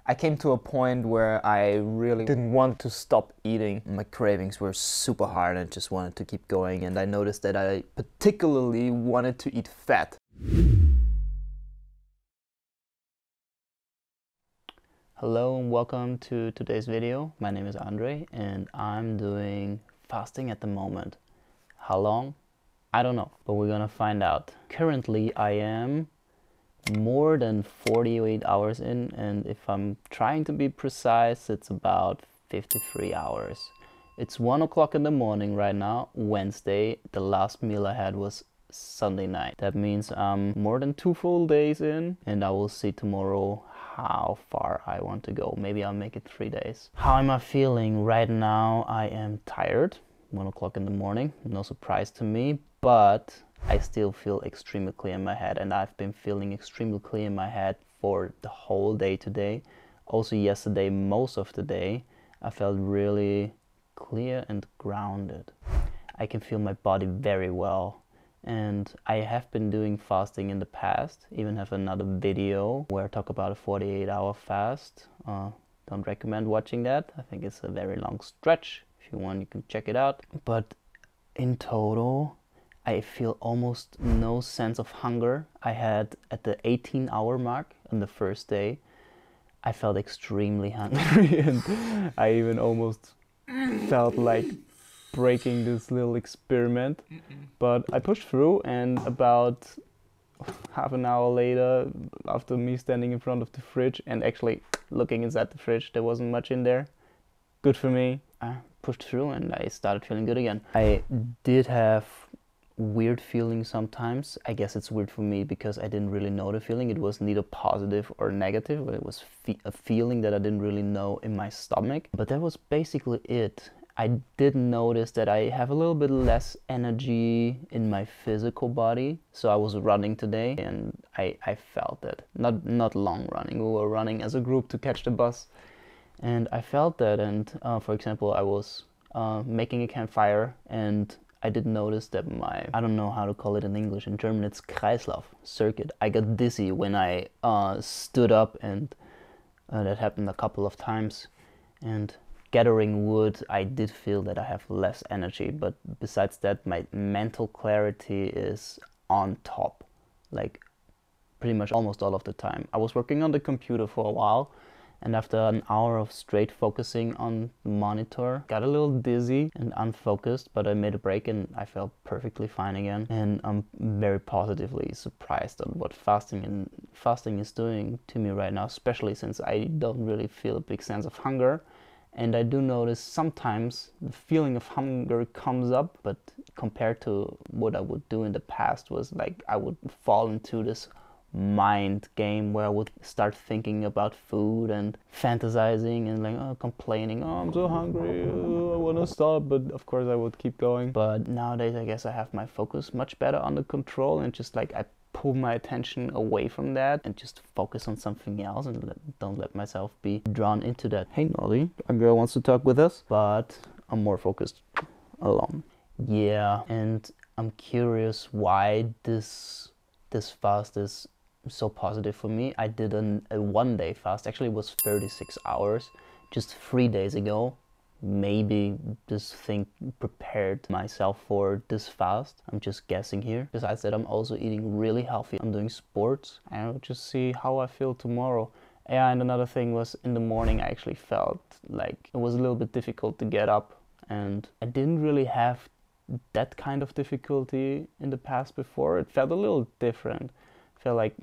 I came to a point where I really didn't want to stop eating. My cravings were super hard and just wanted to keep going, and I noticed that I particularly wanted to eat fat. Hello and welcome to today's video. My name is Andre and I'm doing fasting at the moment. How long? I don't know, but we're gonna find out. Currently I am more than 48 hours in, and if I'm trying to be precise, it's about 53 hours. It's 1 o'clock in the morning right now, Wednesday. The last meal I had was Sunday night. That means I'm more than 2 full days in, and I will see tomorrow how far I want to go. Maybe I'll make it 3 days. How am I feeling right now? I am tired. 1 o'clock in the morning, no surprise to me, but I still feel extremely clear in my head, and I've been feeling extremely clear in my head for the whole day today. Also yesterday, most of the day, I felt really clear and grounded. I can feel my body very well, and I have been doing fasting in the past. Even have another video where I talk about a 48-hour fast. Don't recommend watching that. I think it's a very long stretch. If you want, you can check it out. But in total, I feel almost no sense of hunger. I had at the 18-hour mark on the first day, I felt extremely hungry and I even almost felt like breaking this little experiment. But I pushed through, and about half an hour later, after me standing in front of the fridge and actually looking inside the fridge, there wasn't much in there. Good for me. I pushed through and I started feeling good again. I did have weird feeling sometimes. I guess it's weird for me because I didn't really know the feeling. It was neither positive or negative, but it was a feeling that I didn't really know in my stomach. But that was basically it. I did notice that I have a little bit less energy in my physical body. So I was running today and I felt it. Not long running. We were running as a group to catch the bus. And I felt that, and for example, I was making a campfire, and I did notice that my, I don't know how to call it in English, in German it's Kreislauf circuit. I got dizzy when I stood up, and that happened a couple of times. And gathering wood, I did feel that I have less energy, but besides that, my mental clarity is on top, like pretty much almost all of the time. I was working on the computer for a while, and after an hour of straight focusing on the monitor, got a little dizzy and unfocused, but I made a break and I felt perfectly fine again. And I'm very positively surprised on what fasting is doing to me right now, especially since I don't really feel a big sense of hunger. And I do notice sometimes the feeling of hunger comes up, but compared to what I would do in the past was like I would fall into this mind game where I would start thinking about food and fantasizing and like complaining, oh, I'm so hungry, I want to stop, but of course I would keep going. But nowadays I guess I have my focus much better under control, and just like I pull my attention away from that and just focus on something else and don't let myself be drawn into that. Hey Nolly, a girl wants to talk with us, but I'm more focused alone. Yeah, and I'm curious why this fast is so positive for me. I did a 1 day fast. Actually it was 36 hours just 3 days ago. Maybe this thing prepared myself for this fast. I'm just guessing here. Besides that, I'm also eating really healthy. I'm doing sports and I'll just see how I feel tomorrow. Yeah, and another thing was in the morning I actually felt like it was a little bit difficult to get up, and I didn't really have that kind of difficulty in the past before. It felt a little different. Felt like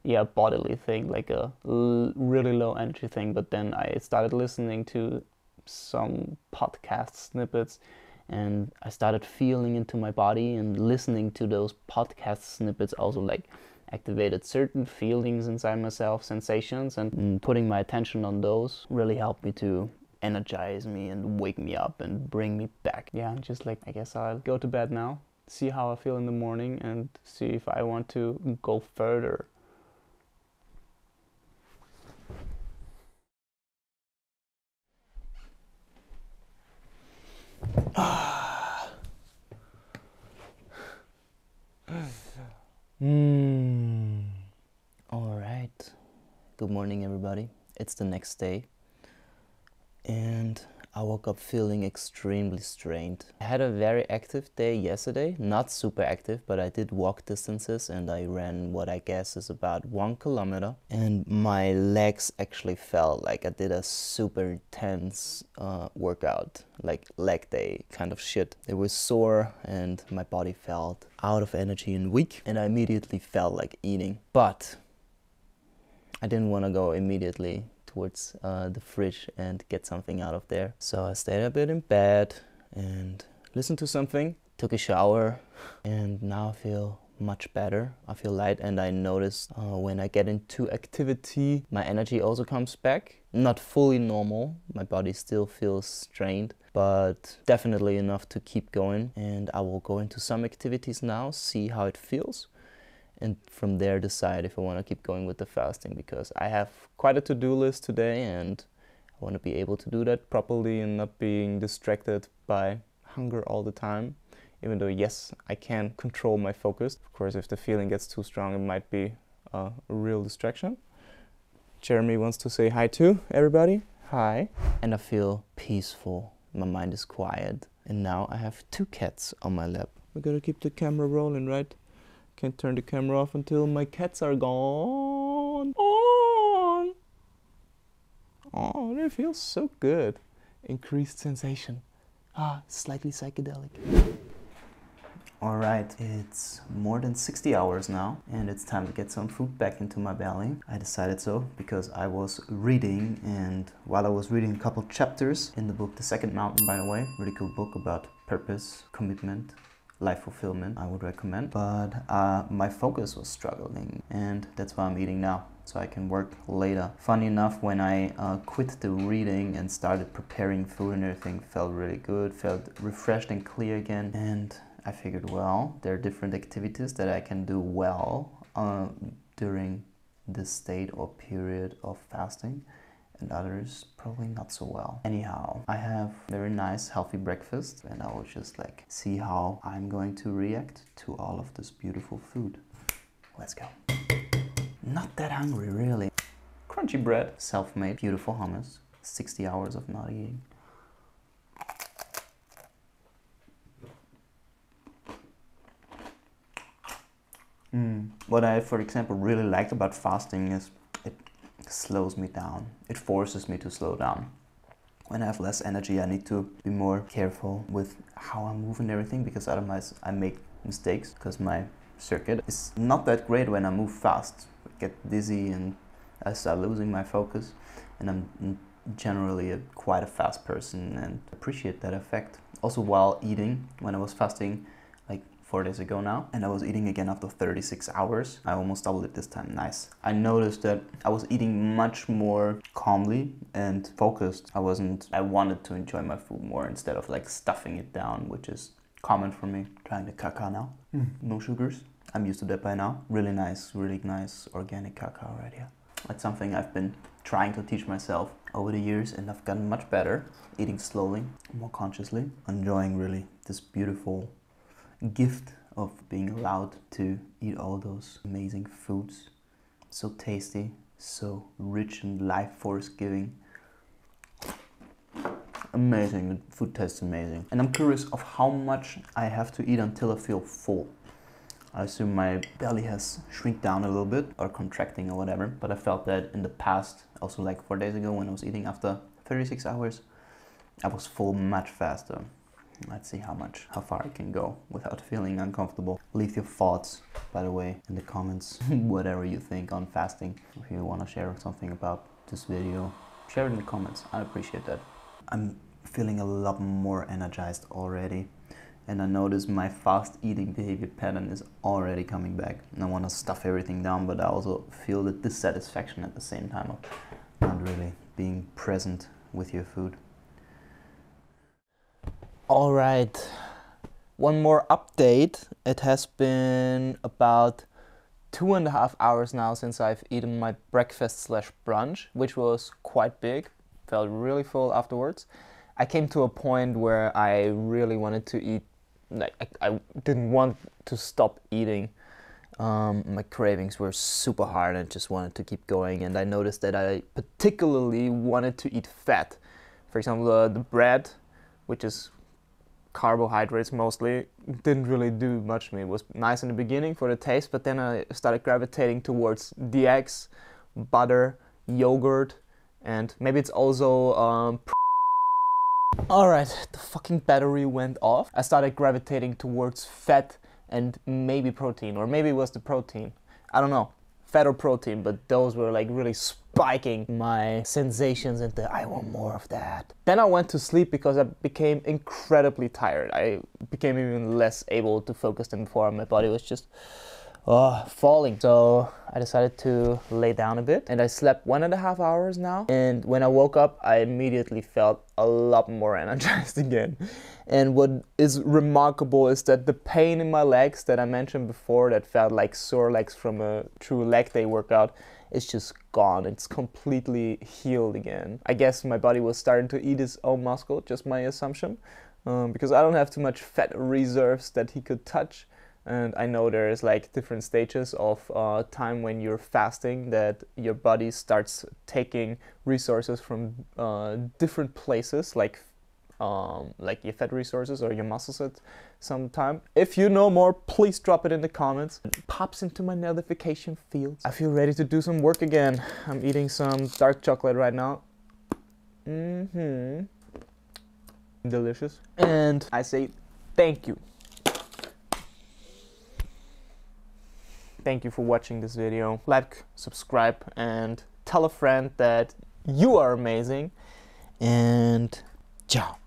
yeah, bodily thing, like a really low energy thing. But then I started listening to some podcast snippets and I started feeling into my body, and listening to those podcast snippets also like activated certain feelings inside myself, sensations, and putting my attention on those really helped me to energize me and wake me up and bring me back. Yeah, just like I guess I'll go to bed now, see how I feel in the morning, and see if I want to go further. All right. Good morning, everybody. It's the next day, and I woke up feeling extremely strained. I had a very active day yesterday, not super active, but I did walk distances and I ran what I guess is about 1 kilometer. And my legs actually felt like I did a super intense workout, like leg day kind of shit. It was sore and my body felt out of energy and weak, and I immediately felt like eating. But I didn't want to go immediately towards the fridge and get something out of there. So I stayed a bit in bed and listened to something, took a shower, and now I feel much better. I feel light, and I notice when I get into activity, my energy also comes back. Not fully normal, my body still feels strained, but definitely enough to keep going. And I will go into some activities now, see how it feels, and from there decide if I want to keep going with the fasting, because I have quite a to-do list today and I want to be able to do that properly and not being distracted by hunger all the time. Even though, yes, I can control my focus. Of course, if the feeling gets too strong, it might be a real distraction. Jeremy wants to say hi to everybody. Hi. And I feel peaceful. My mind is quiet. And now I have 2 cats on my lap. We gotta keep the camera rolling, right? Can't turn the camera off until my cats are gone. Oh, that feels so good. Increased sensation. Slightly psychedelic. Alright, it's more than 60 hours now, and it's time to get some food back into my belly. I decided so because I was reading, and while I was reading a couple chapters in the book The Second Mountain, by the way, really cool book about purpose, commitment, life fulfillment, I would recommend. But my focus was struggling, and that's why I'm eating now, so I can work later. Funny enough, when I quit the reading and started preparing food and everything, felt really good, felt refreshed and clear again. And I figured, well, there are different activities that I can do well during this state or period of fasting, and others probably not so well. Anyhow, I have very nice healthy breakfast, and I will just like see how I'm going to react to all of this beautiful food. Let's go. Not that hungry, really. Crunchy bread, self-made, beautiful hummus, 60 hours of not eating. What I, for example, really liked about fasting is it slows me down. It forces me to slow down. When I have less energy, I need to be more careful with how I move and everything, because otherwise I make mistakes, because my circuit is not that great when I move fast. I get dizzy and I start losing my focus, and I'm generally quite a fast person and appreciate that effect. Also, while eating, when I was fasting like 4 days ago now, and I was eating again after 36 hours. I almost doubled it this time, nice. I noticed that I was eating much more calmly and focused. I wanted to enjoy my food more instead of like stuffing it down, which is common for me. Trying the cacao now, no sugars. I'm used to that by now. Really nice organic cacao right here. That's something I've been trying to teach myself over the years, and I've gotten much better, eating slowly, more consciously, enjoying really this beautiful gift of being allowed to eat all those amazing foods. So tasty, so rich and life force giving. Amazing, the food tastes amazing. And I'm curious of how much I have to eat until I feel full. I assume my belly has shrunk down a little bit, or contracting or whatever, but I felt that in the past, also like 4 days ago when I was eating after 36 hours, I was full much faster. Let's see how far I can go without feeling uncomfortable. Leave your thoughts, by the way, in the comments, whatever you think on fasting. If you want to share something about this video, share it in the comments. I appreciate that. I'm feeling a lot more energized already, and I notice my fast eating behavior pattern is already coming back. And I want to stuff everything down, but I also feel the dissatisfaction at the same time of not really being present with your food. Alright, one more update. It has been about 2.5 hours now since I've eaten my breakfast / brunch, which was quite big. Felt really full afterwards. I came to a point where I really wanted to eat, like I didn't want to stop eating. my cravings were super hard and just wanted to keep going, and I noticed that I particularly wanted to eat fat. For example, the bread, which is carbohydrates mostly, didn't really do much to me. It was nice in the beginning for the taste, but then I started gravitating towards the eggs, butter, yogurt, and maybe it's also Alright, the fucking battery went off. I started gravitating towards fat and maybe protein, or maybe it was the protein. I don't know, fat or protein, but those were like really spiking my sensations into I want more of that. Then I went to sleep because I became incredibly tired. I became even less able to focus than before. My body was just falling. So I decided to lay down a bit, and I slept 1.5 hours now. And when I woke up, I immediately felt a lot more energized again. And what is remarkable is that the pain in my legs that I mentioned before, that felt like sore legs from a true leg day workout, is just gone. It's completely healed again. I guess my body was starting to eat its own muscle, just my assumption, because I don't have too much fat reserves that he could touch. And I know there's like different stages of time when you're fasting, that your body starts taking resources from different places, like your fat resources or your muscles at some time. If you know more, please drop it in the comments. It pops into my notification field. I feel ready to do some work again. I'm eating some dark chocolate right now. Delicious. And I say thank you. Thank you for watching this video. Like, subscribe, and tell a friend that you are amazing. And ciao.